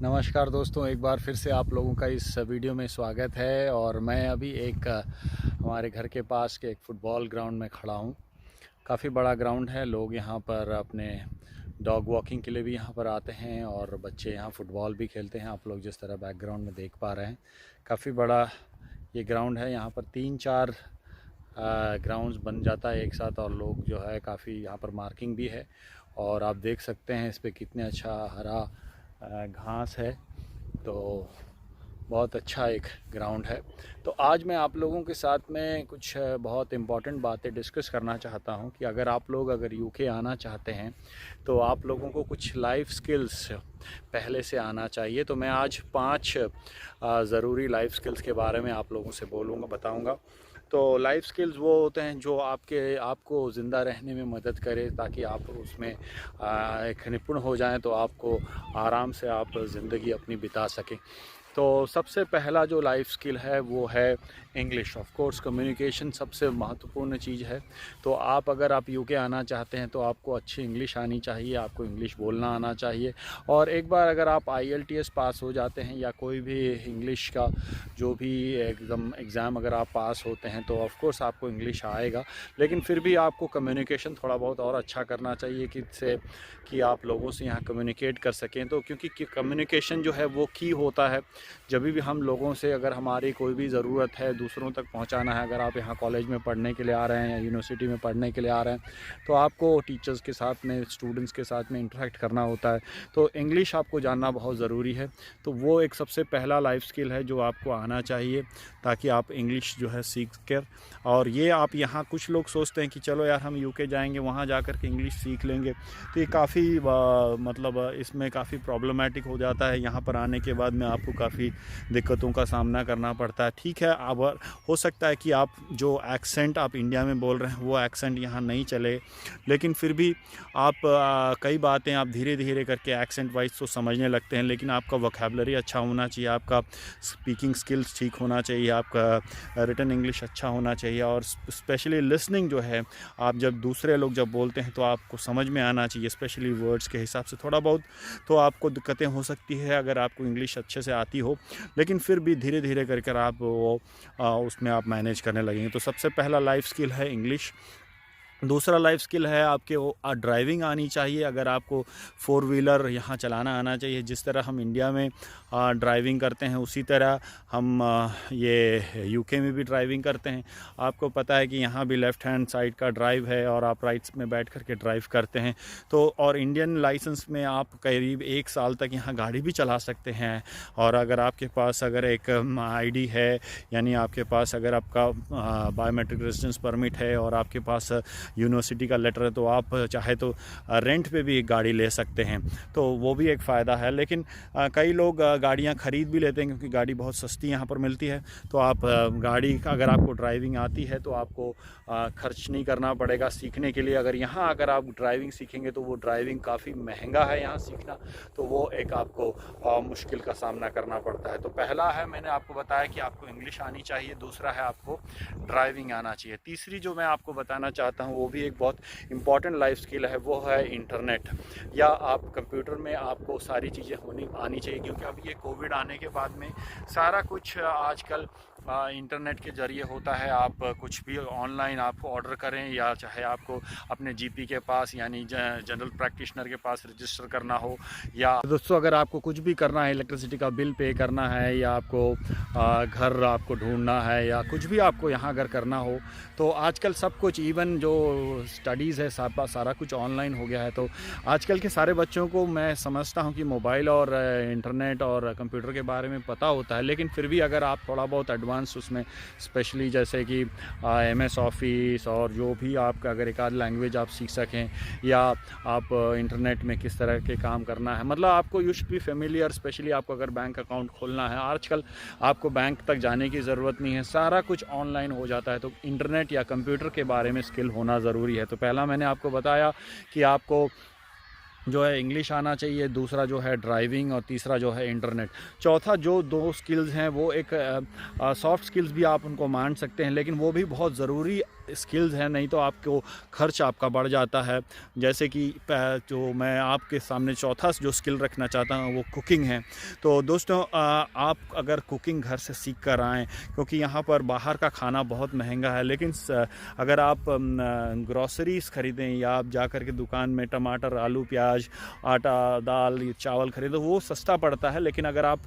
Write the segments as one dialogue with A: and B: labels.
A: नमस्कार दोस्तों, एक बार फिर से आप लोगों का इस वीडियो में स्वागत है। और मैं अभी एक हमारे घर के पास के एक फ़ुटबॉल ग्राउंड में खड़ा हूँ। काफ़ी बड़ा ग्राउंड है। लोग यहाँ पर अपने डॉग वॉकिंग के लिए भी यहाँ पर आते हैं और बच्चे यहाँ फ़ुटबॉल भी खेलते हैं। आप लोग जिस तरह बैकग्राउंड में देख पा रहे हैं, काफ़ी बड़ा ये ग्राउंड है। यहाँ पर 3-4 ग्राउंड्स बन जाता है एक साथ, और लोग जो है काफ़ी यहाँ पर मार्किंग भी है। और आप देख सकते हैं इस पे कितने अच्छा हरा घास है। तो बहुत अच्छा एक ग्राउंड है। तो आज मैं आप लोगों के साथ में कुछ बहुत इम्पॉर्टेंट बातें डिस्कस करना चाहता हूं कि अगर यूके आना चाहते हैं तो आप लोगों को कुछ लाइफ स्किल्स पहले से आना चाहिए। तो मैं आज 5 ज़रूरी लाइफ स्किल्स के बारे में आप लोगों से बताऊंगा। तो लाइफ स्किल्स वो होते हैं जो आपको ज़िंदा रहने में मदद करे, ताकि आप उसमें एक निपुण हो जाएं, तो आपको आराम से आप ज़िंदगी अपनी बिता सकें। तो सबसे पहला जो लाइफ स्किल है वो है इंग्लिश। ऑफ कोर्स कम्युनिकेशन सबसे महत्वपूर्ण चीज़ है। तो अगर आप यूके आना चाहते हैं तो आपको अच्छी इंग्लिश आनी चाहिए, आपको इंग्लिश बोलना आना चाहिए। और एक बार अगर आप IELTS पास हो जाते हैं या कोई भी इंग्लिश का जो भी एकदम एग्ज़ाम अगर आप पास होते हैं तो ऑफ कोर्स आपको इंग्लिश आएगा। लेकिन फिर भी आपको कम्युनिकेशन थोड़ा बहुत और अच्छा करना चाहिए कि आप लोगों से यहाँ कम्युनिकेट कर सकें। तो क्योंकि कम्युनिकेशन जो है वो की होता है। जब भी हम लोगों से अगर हमारी कोई भी ज़रूरत है दूसरों तक पहुंचाना है, अगर आप यहाँ कॉलेज में पढ़ने के लिए आ रहे हैं या यूनिवर्सिटी में पढ़ने के लिए आ रहे हैं, तो आपको टीचर्स के साथ में, स्टूडेंट्स के साथ में इंटरेक्ट करना होता है। तो इंग्लिश आपको जानना बहुत ज़रूरी है। तो वो एक सबसे पहला लाइफ स्किल है जो आपको आना चाहिए, ताकि आप इंग्लिश जो है सीख कर। और ये आप यहाँ कुछ लोग सोचते हैं कि चलो यार हम यूके जाएंगे, वहाँ जाकर के इंग्लिश सीख लेंगे, तो ये काफ़ी मतलब इसमें काफ़ी प्रॉब्लमेटिक हो जाता है। यहाँ पर आने के बाद में आपको काफ़ी दिक्कतों का सामना करना पड़ता है। ठीक है, अब हो सकता है कि आप जो एक्सेंट आप इंडिया में बोल रहे हैं वो एक्सेंट यहाँ नहीं चले, लेकिन फिर भी आप कई बातें आप धीरे धीरे करके एक्सेंट वाइज तो समझने लगते हैं। लेकिन आपका वोकैबुलरी अच्छा होना चाहिए, आपका स्पीकिंग स्किल्स ठीक होना चाहिए, आपका रिटन इंग्लिश अच्छा होना चाहिए। और स्पेशली लिसनिंग जो है, आप जब दूसरे लोग जब बोलते हैं तो आपको समझ में आना चाहिए, स्पेशली वर्ड्स के हिसाब से। थोड़ा बहुत तो आपको दिक्कतें हो सकती है अगर आपको इंग्लिश अच्छे से आती हो, लेकिन फिर भी धीरे धीरे कर आप उसमें आप मैनेज करने लगेंगे। तो सबसे पहला लाइफ स्किल है इंग्लिश। दूसरा लाइफ स्किल है आपके ड्राइविंग आनी चाहिए। अगर आपको 4 व्हीलर यहाँ चलाना आना चाहिए, जिस तरह हम इंडिया में ड्राइविंग करते हैं उसी तरह हम ये यूके में भी ड्राइविंग करते हैं। आपको पता है कि यहाँ भी लेफ़्ट हैंड साइड का ड्राइव है और आप राइट में बैठ करके ड्राइव करते हैं। तो और इंडियन लाइसेंस में आप करीब 1 साल तक यहाँ गाड़ी भी चला सकते हैं। और अगर आपके पास अगर एक ID है, यानी आपके पास अगर आपका बायोमेट्रिक रेजिडेंस परमिट है और आपके पास यूनिवर्सिटी का लेटर है, तो आप चाहे तो रेंट पे भी एक गाड़ी ले सकते हैं। तो वो भी एक फ़ायदा है। लेकिन कई लोग गाड़ियाँ ख़रीद भी लेते हैं, क्योंकि गाड़ी बहुत सस्ती यहाँ पर मिलती है। तो आप गाड़ी अगर आपको ड्राइविंग आती है तो आपको खर्च नहीं करना पड़ेगा सीखने के लिए। अगर आप ड्राइविंग सीखेंगे तो वो ड्राइविंग काफ़ी महंगा है यहाँ सीखना, तो वो एक आपको मुश्किल का सामना करना पड़ता है। तो पहला है, मैंने आपको बताया कि आपको इंग्लिश आनी चाहिए। दूसरा है आपको ड्राइविंग आना चाहिए। तीसरी जो मैं आपको बताना चाहता हूँ वो भी एक बहुत इंपॉर्टेंट लाइफ स्किल है, वो है इंटरनेट। या आप कंप्यूटर में आपको सारी चीज़ें आनी चाहिए, क्योंकि अब ये कोविड आने के बाद में सारा कुछ आजकल इंटरनेट के ज़रिए होता है। आप कुछ भी ऑनलाइन आपको ऑर्डर करें, या चाहे आपको अपने GP के पास यानी जनरल प्रैक्टिशनर के पास रजिस्टर करना हो, या दोस्तों अगर आपको कुछ भी करना है, इलेक्ट्रिसिटी का बिल पे करना है, या आपको घर आपको ढूंढना है, या कुछ भी आपको यहाँ अगर करना हो, तो आजकल सब कुछ, इवन जो स्टडीज़ है सारा कुछ ऑनलाइन हो गया है। तो आजकल के सारे बच्चों को मैं समझता हूँ कि मोबाइल और इंटरनेट और कंप्यूटर के बारे में पता होता है। लेकिन फिर भी अगर आप थोड़ा बहुत एडवांस उसमें, स्पेशली जैसे कि MS ऑफिस और जो भी आपका अगर एक आध लैंग्वेज आप सीख सकें, या आप इंटरनेट में किस तरह के काम करना है, मतलब आपको you should be familiar. Specially आपको अगर बैंक अकाउंट खोलना है, आजकल आपको बैंक तक जाने की ज़रूरत नहीं है, सारा कुछ ऑनलाइन हो जाता है। तो इंटरनेट या कंप्यूटर के बारे में स्किल होना ज़रूरी है। तो पहला मैंने आपको बताया कि आपको जो है इंग्लिश आना चाहिए, दूसरा जो है ड्राइविंग, और तीसरा जो है इंटरनेट। चौथा जो 2 स्किल्स हैं वो एक सॉफ्ट स्किल्स भी आप उनको मान सकते हैं, लेकिन वो भी बहुत ज़रूरी स्किल्स हैं, नहीं तो आपको खर्च आपका बढ़ जाता है। जैसे कि जो मैं आपके सामने चौथा जो स्किल रखना चाहता हूँ वो कुकिंग है। तो दोस्तों आप अगर कुकिंग घर से सीख कर आएँ, क्योंकि यहाँ पर बाहर का खाना बहुत महंगा है, लेकिन अगर आप ग्रॉसरीज़ ख़रीदें या आप जा कर के दुकान में टमाटर, आलू, प्याज, आटा, दाल, चावल ख़रीदो, वो सस्ता पड़ता है। लेकिन अगर आप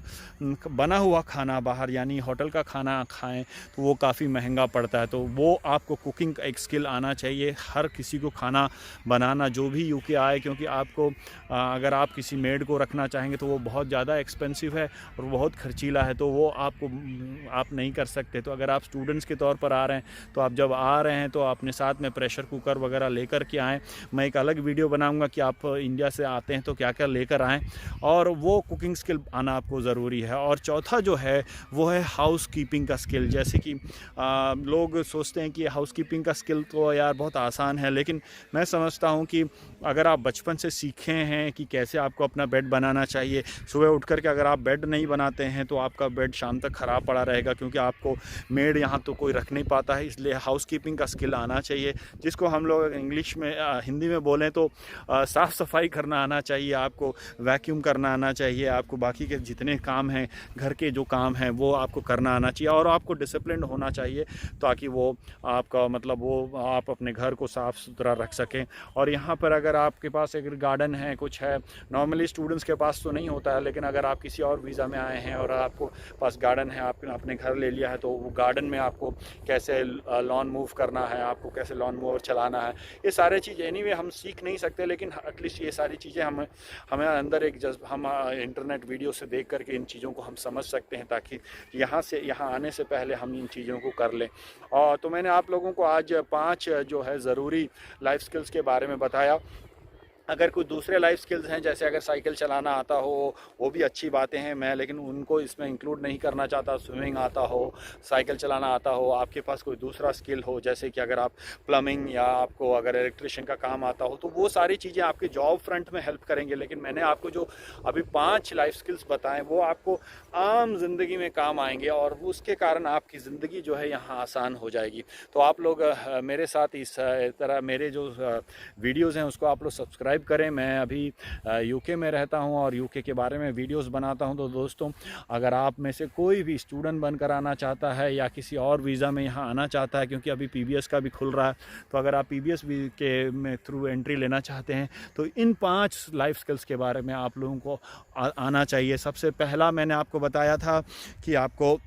A: बना हुआ खाना बाहर यानी होटल का खाना खाएं तो वो काफ़ी महंगा पड़ता है। तो वो आपको कुकिंग का एक स्किल आना चाहिए। हर किसी को खाना बनाना जो भी यूके आए, क्योंकि आपको अगर आप किसी मेड को रखना चाहेंगे तो वो बहुत ज़्यादा एक्सपेंसिव है और बहुत खर्चीला है, तो वो आप नहीं कर सकते। तो अगर आप स्टूडेंट्स के तौर पर आ रहे हैं तो आप जब आ रहे हैं तो अपने साथ में प्रेशर कुकर वगैरह लेकर के आएँ। मैं एक अलग वीडियो बनाऊँगा कि आप इंडिया से आते हैं तो क्या क्या लेकर आएँ, और वो कुकिंग स्किल आना आपको ज़रूरी है। और चौथा जो है वो है हाउस कीपिंग का स्किल। जैसे कि लोग सोचते हैं कि हाउस कीपिंग का स्किल तो यार बहुत आसान है, लेकिन मैं समझता हूँ कि अगर आप बचपन से सीखे हैं कि कैसे आपको अपना बेड बनाना चाहिए, सुबह उठ कर के अगर आप बेड नहीं बनाते हैं तो आपका बेड शाम तक ख़राब पड़ा रहेगा, क्योंकि आपको मेड यहाँ तो कोई रख नहीं पाता है। इसलिए हाउस कीपिंग का स्किल आना चाहिए, जिसको हम लोग इंग्लिश में हिंदी में बोलें तो साफ़ सफाई करना आना चाहिए, आपको वैक्यूम करना आना चाहिए, आपको बाकी के जितने काम हैं घर के जो काम हैं वो आपको करना आना चाहिए, और आपको डिसिप्लिन होना चाहिए ताकि वो आपका मतलब वो आप अपने घर को साफ़ सुथरा रख सकें। और यहाँ पर अगर आपके पास एक गार्डन है, कुछ है, नॉर्मली स्टूडेंट्स के पास तो नहीं होता है, लेकिन अगर आप किसी और वीज़ा में आए हैं और आपको पास गार्डन है, आपने अपने घर ले लिया है, तो वो गार्डन में आपको कैसे लॉन मूव करना है, आपको कैसे लॉन मूवर चलाना है, ये सारी चीज़ें एनीवे हम सीख नहीं सकते, लेकिन एटलीस्ट ये सारी चीज़ें हमें अंदर एक हम इंटरनेट वीडियो से देख करके इन चीज़ों को हम समझ सकते हैं, ताकि यहाँ आने से पहले हम इन चीज़ों को कर लें। और तो मैंने आप लोगों को आज 5 जो है ज़रूरी लाइफ स्किल्स के बारे में बताया। अगर कोई दूसरे लाइफ स्किल्स हैं, जैसे अगर साइकिल चलाना आता हो, वो भी अच्छी बातें हैं, मैं लेकिन उनको इसमें इंक्लूड नहीं करना चाहता। स्विमिंग आता हो, साइकिल चलाना आता हो, आपके पास कोई दूसरा स्किल हो, जैसे कि अगर आप प्लम्बिंग या आपको अगर इलेक्ट्रिशियन का काम आता हो, तो वो सारी चीज़ें आपके जॉब फ्रंट में हेल्प करेंगे। लेकिन मैंने आपको जो अभी 5 लाइफ स्किल्स बताएं वो आपको आम जिंदगी में काम आएंगे, और उसके कारण आपकी ज़िंदगी जो है यहाँ आसान हो जाएगी। तो आप लोग मेरे साथ इस तरह मेरे जो वीडियोज़ हैं उसको आप लोग सब्सक्राइब करें। मैं अभी यूके में रहता हूं और यूके के बारे में वीडियोस बनाता हूं। तो दोस्तों, अगर आप में से कोई भी स्टूडेंट बनकर आना चाहता है या किसी और वीज़ा में यहां आना चाहता है, क्योंकि अभी पीबीएस का भी खुल रहा है, तो अगर आप पीबीएस के में थ्रू एंट्री लेना चाहते हैं तो इन 5 लाइफ स्किल्स के बारे में आप लोगों को आना चाहिए। सबसे पहला मैंने आपको बताया था कि आपको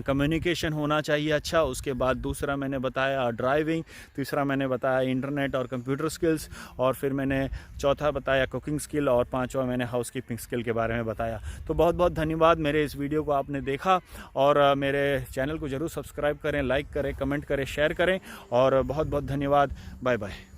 A: कम्युनिकेशन होना चाहिए अच्छा। उसके बाद दूसरा मैंने बताया ड्राइविंग, तीसरा मैंने बताया इंटरनेट और कंप्यूटर स्किल्स, और फिर मैंने चौथा बताया कुकिंग स्किल, और पांचवा मैंने हाउस कीपिंग स्किल के बारे में बताया। तो बहुत बहुत धन्यवाद, मेरे इस वीडियो को आपने देखा, और मेरे चैनल को ज़रूर सब्सक्राइब करें, लाइक करें, कमेंट करें, शेयर करें, और बहुत बहुत धन्यवाद। Bye bye.